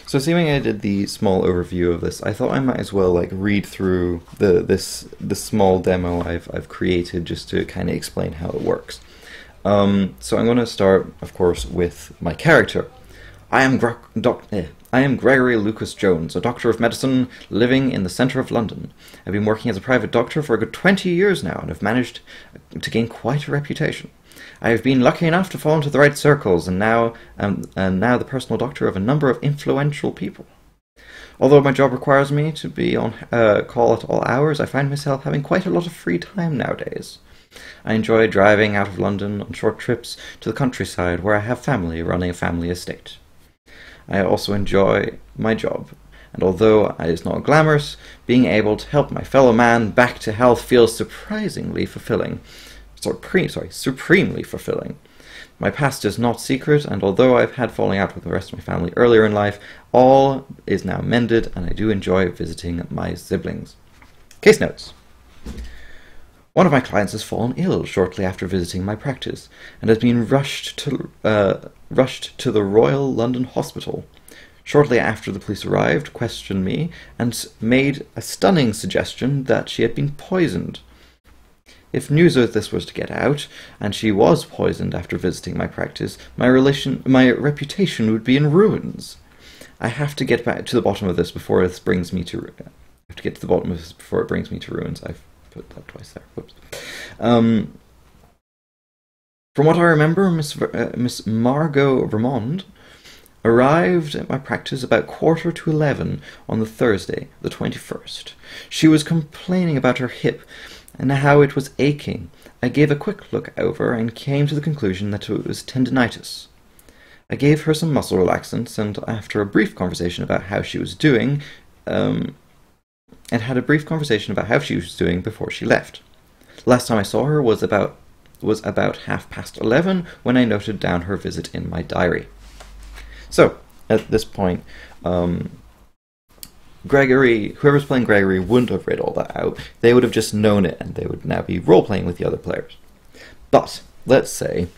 So seeing I did the small overview of this, I thought I might as well like read through the small demo I've created just to kind of explain how it works. So I'm going to start, of course, with my character. I am Gregory Lucas Jones, a doctor of medicine living in the centre of London. I've been working as a private doctor for a good 20 years now and have managed to gain quite a reputation. I have been lucky enough to fall into the right circles and now the personal doctor of a number of influential people. Although my job requires me to be on call at all hours, I find myself having quite a lot of free time nowadays. I enjoy driving out of London on short trips to the countryside where I have family running a family estate. I also enjoy my job, and although it is not glamorous, being able to help my fellow man back to health feels supremely fulfilling. My past is not secret, and although I've had falling out with the rest of my family earlier in life, all is now mended, and I do enjoy visiting my siblings. Case notes. One of my clients has fallen ill shortly after visiting my practice, and has been rushed to the Royal London Hospital. Shortly after the police arrived, questioned me, and made a stunning suggestion that she had been poisoned. If news of this was to get out, and she was poisoned after visiting my practice, my reputation would be in ruins. I have to get back to the bottom of this before it brings me to ruins. I've put that twice there. Whoops. From what I remember, Miss Margot Vermond arrived at my practice about 11:15 on the Thursday, the 21st. She was complaining about her hip and how it was aching. I gave a quick look over and came to the conclusion that it was tendinitis. I gave her some muscle relaxants, and after a brief conversation about how she was doing, before she left. Last time I saw her was about 11:30 when I noted down her visit in my diary. So, at this point, whoever's playing Gregory wouldn't have read all that out. They would have just known it, and they would now be role-playing with the other players. But, let's say,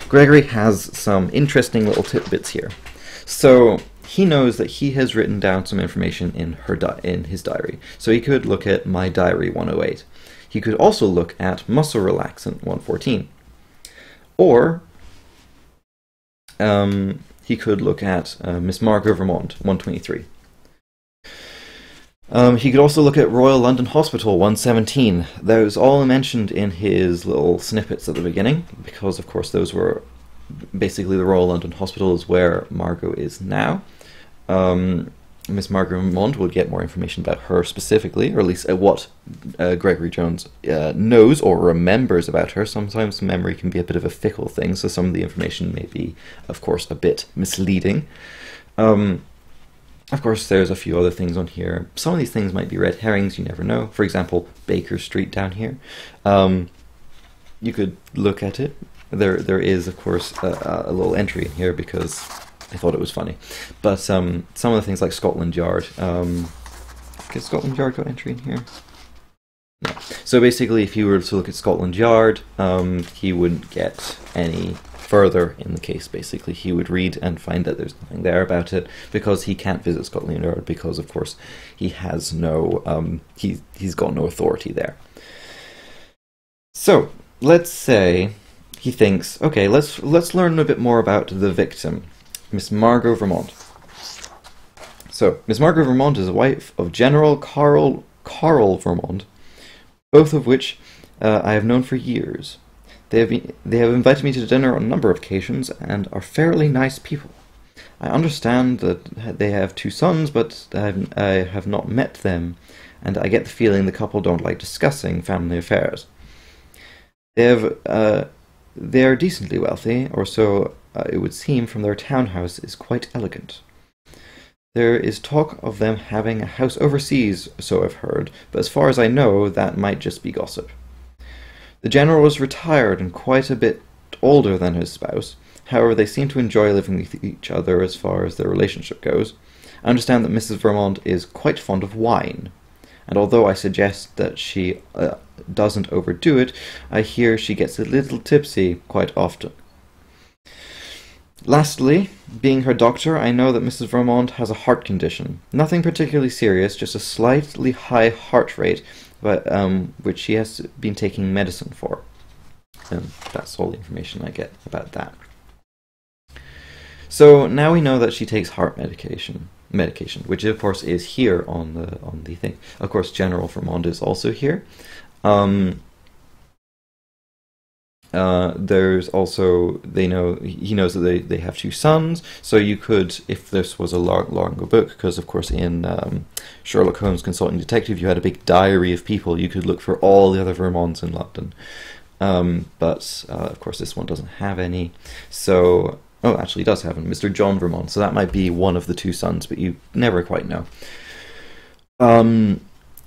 Gregory has some interesting little tidbits here. So, he knows that he has written down some information in his diary. So he could look at My Diary 108. He could also look at Muscle Relaxant 114. Or, he could look at Miss Margot Vermond 123. He could also look at Royal London Hospital 117. Those all mentioned in his little snippets at the beginning, because of course those were basically the Royal London Hospital is where Margot is now. Miss Margot Vermond will get more information about her specifically, or at least what Gregory Jones knows or remembers about her. Sometimes memory can be a bit of a fickle thing, so some of the information may be, of course, a bit misleading. Of course, there's a few other things on here. Some of these things might be red herrings, you never know. For example, Baker Street down here. You could look at it. There is, of course, a little entry in here because I thought it was funny. But some of the things like Scotland Yard. Has Scotland Yard got entry in here? No. So basically, if you were to look at Scotland Yard, he wouldn't get any further in the case. Basically, he would read and find that there's nothing there about it because he can't visit Scotland Yard because, of course, he has no he's got no authority there. So let's say he thinks, okay, let's learn a bit more about the victim, Miss Margot Vermond. So Miss Margot Vermond is the wife of General Carl Vermond, both of which I have known for years. They have invited me to dinner on a number of occasions and are fairly nice people. I understand that they have 2 sons, but I have not met them, and I get the feeling the couple don't like discussing family affairs. They are decently wealthy, or so it would seem from their townhouse is quite elegant. There is talk of them having a house overseas, so I've heard, but as far as I know, that might just be gossip. The general was retired and quite a bit older than his spouse. However, they seem to enjoy living with each other as far as their relationship goes. I understand that Mrs. Vermond is quite fond of wine, and although I suggest that she doesn't overdo it, I hear she gets a little tipsy quite often. Lastly, being her doctor, I know that Mrs. Vermont has a heart condition. Nothing particularly serious, just a slightly high heart rate, but which she has been taking medicine for. And that's all the information I get about that. So now we know that she takes heart medication, which of course is here on the thing. Of course, General Vermont is also here. There's also, he knows that they have 2 sons, so you could, if this was a longer book, because of course in Sherlock Holmes Consulting Detective you had a big diary of people, you could look for all the other Vermonts in London. But of course this one doesn't have any, so, oh, actually it does have one, Mr. John Vermont, so that might be one of the 2 sons, but you never quite know.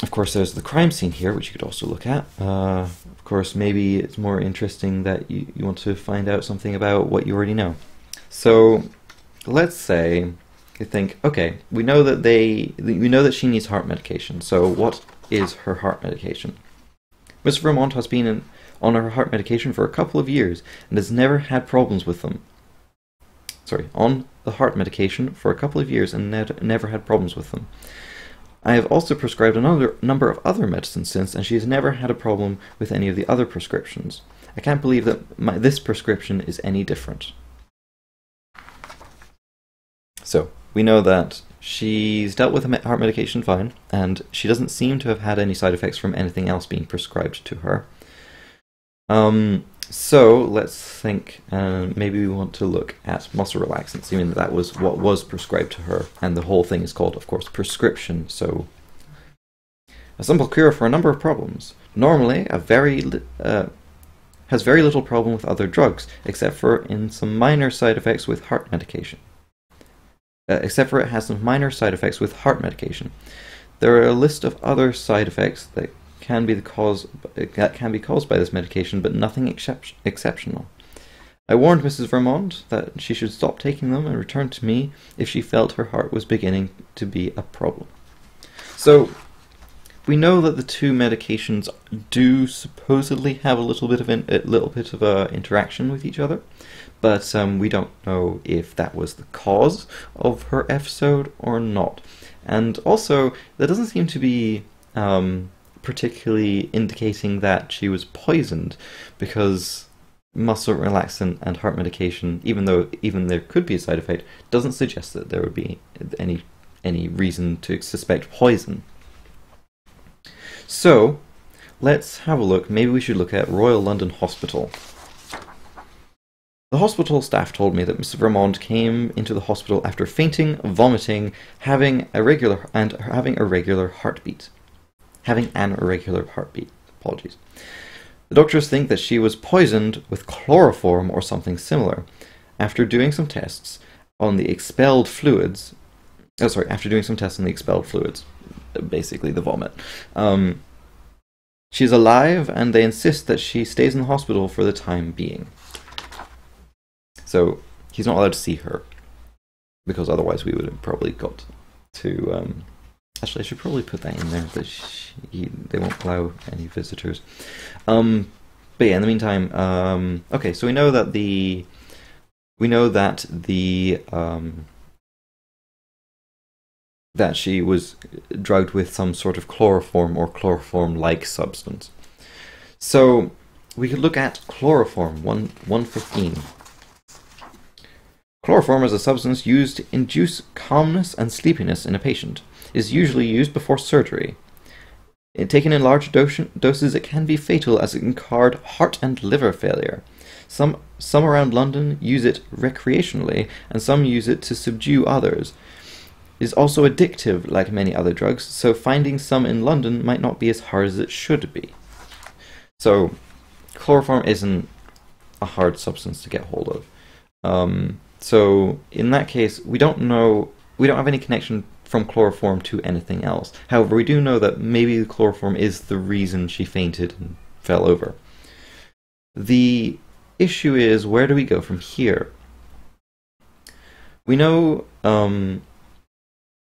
Of course, there's the crime scene here, which you could also look at. Of course, maybe it's more interesting that you want to find out something about what you already know. So, let's say you think, okay, we know that she needs heart medication. So, what is her heart medication? Miss Vermont has been on her heart medication for a couple of years and has never had problems with them. Sorry, on the heart medication for a couple of years and never had problems with them. I have also prescribed a number of other medicines since, and she has never had a problem with any of the other prescriptions. I can't believe that this prescription is any different. So, we know that she's dealt with heart medication fine, and she doesn't seem to have had any side effects from anything else being prescribed to her. So, let's think, maybe we want to look at muscle relaxants, even that was what was prescribed to her, and the whole thing is called, of course, prescription, so... A simple cure for a number of problems. Normally, has very little problem with other drugs, except for in some minor side effects with heart medication. Except for it has some minor side effects with heart medication. There are a list of other side effects that can be caused by this medication, but nothing exceptional. I warned Mrs. Vermont that she should stop taking them and return to me if she felt her heart was beginning to be a problem. So, we know that the 2 medications do supposedly have a little bit of interaction with each other, but we don't know if that was the cause of her episode or not. And also, there doesn't seem to be particularly indicating that she was poisoned, because muscle relaxant and heart medication, even there could be a side effect, doesn't suggest that there would be any reason to suspect poison. So, let's have a look. Maybe we should look at Royal London Hospital. The hospital staff told me that Mrs. Vermont came into the hospital after fainting, vomiting, having an irregular heartbeat. Apologies. The doctors think that she was poisoned with chloroform or something similar. After doing some tests on the expelled fluids, basically the vomit, she's alive, and they insist that she stays in the hospital for the time being. So he's not allowed to see her, because otherwise we would have probably got to... Actually, I should probably put that in there, that they won't allow any visitors. But yeah, in the meantime, okay, so we know that that she was drugged with some sort of chloroform or chloroform-like substance. So we could look at chloroform 115. Chloroform is a substance used to induce calmness and sleepiness in a patient. It is usually used before surgery. Taken in large doses, it can be fatal, as it can cause heart and liver failure. Some around London use it recreationally, and some use it to subdue others. It is also addictive, like many other drugs, so finding some in London might not be as hard as it should be. So, chloroform isn't a hard substance to get hold of. So, in that case, we don't have any connection from chloroform to anything else. However, we do know that maybe the chloroform is the reason she fainted and fell over. The issue is, where do we go from here? We know,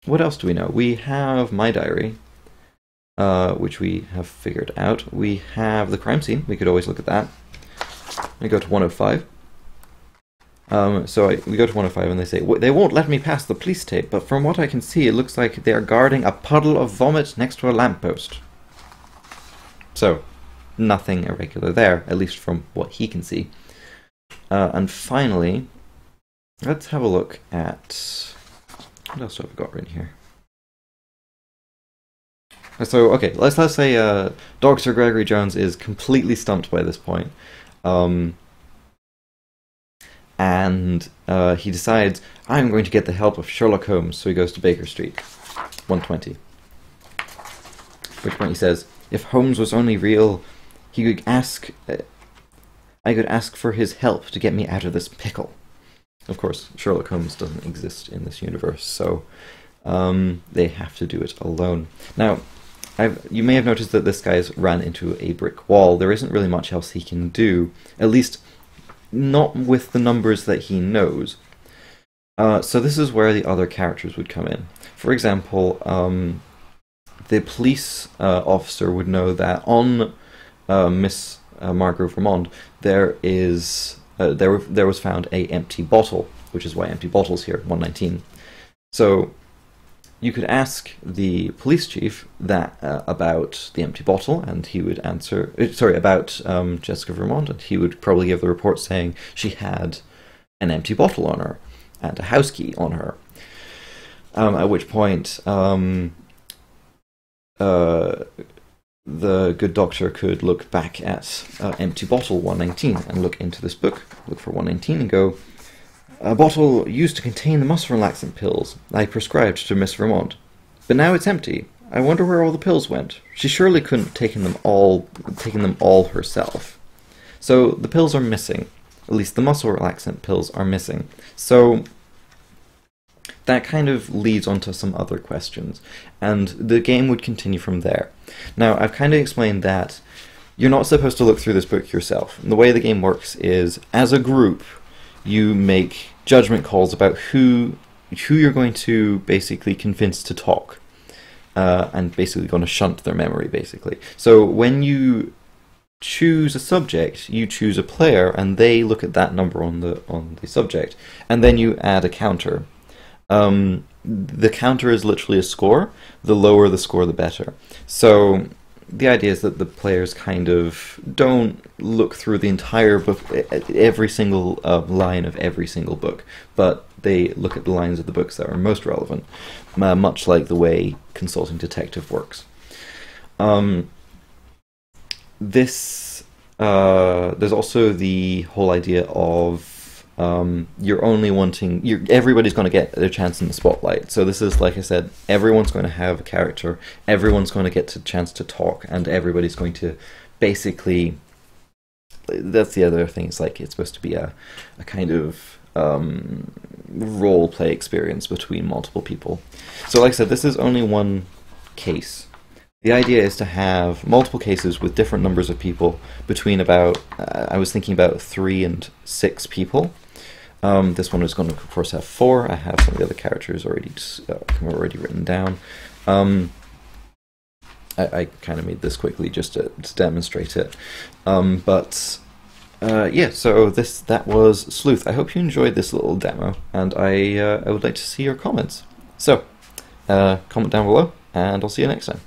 what else do we know? We have my diary, which we have figured out. We have the crime scene. We could always look at that. We go to 105. We go to 105 and they say, they won't let me pass the police tape, but from what I can see, it looks like they are guarding a puddle of vomit next to a lamppost. So, nothing irregular there, at least from what he can see. And finally, let's have a look at... What else have we got written here? So, okay, let's say Dr. Gregory Jones is completely stumped by this point. And he decides, I'm going to get the help of Sherlock Holmes, so he goes to Baker Street, 120. At which point he says, if Holmes was only real, he could ask... I could ask for his help to get me out of this pickle. Of course, Sherlock Holmes doesn't exist in this universe, so they have to do it alone. Now, you may have noticed that this guy's ran into a brick wall. There isn't really much else he can do, at least not with the numbers that he knows. So this is where the other characters would come in. For example, the police officer would know that on Miss Margot Vermond there was found a empty bottle, which is why empty bottle's here, 119. So you could ask the police chief that about the empty bottle, and he would answer. About Jessica Vermond, and he would probably give the report saying she had an empty bottle on her and a house key on her. At which point, the good doctor could look back at empty bottle 119 and look into this book, look for 119 and go, a bottle used to contain the muscle relaxant pills I prescribed to Miss Vermont. But now it's empty. I wonder where all the pills went. She surely couldn't have taken them all herself. So the pills are missing. At least the muscle relaxant pills are missing. So that kind of leads on to some other questions, and the game would continue from there. Now, I've kind of explained that you're not supposed to look through this book yourself. And the way the game works is, as a group, you make judgment calls about who you're going to basically convince to talk, and basically going to shunt their memory, basically. So when you choose a subject, you choose a player, and they look at that number on the subject, and then you add a counter. The counter is literally a score. The lower the score, the better. So the idea is that the players kind of don't look through the entire book, every single line of every single book, but they look at the lines of the books that are most relevant, much like the way consulting detective works. There's also the whole idea of everybody's going to get their chance in the spotlight. So this is, like I said, everyone's going to have a character, everyone's going to get a chance to talk, and everybody's going to basically... That's the other thing, it's like it's supposed to be a kind of role play experience between multiple people. So like I said, this is only one case. The idea is to have multiple cases with different numbers of people between about, I was thinking about 3 and 6 people. This one is going to, of course, have 4. I have some of the other characters already written down. I kind of made this quickly just to demonstrate it. Yeah, so that was Sleuth. I hope you enjoyed this little demo, and I would like to see your comments. So, comment down below, and I'll see you next time.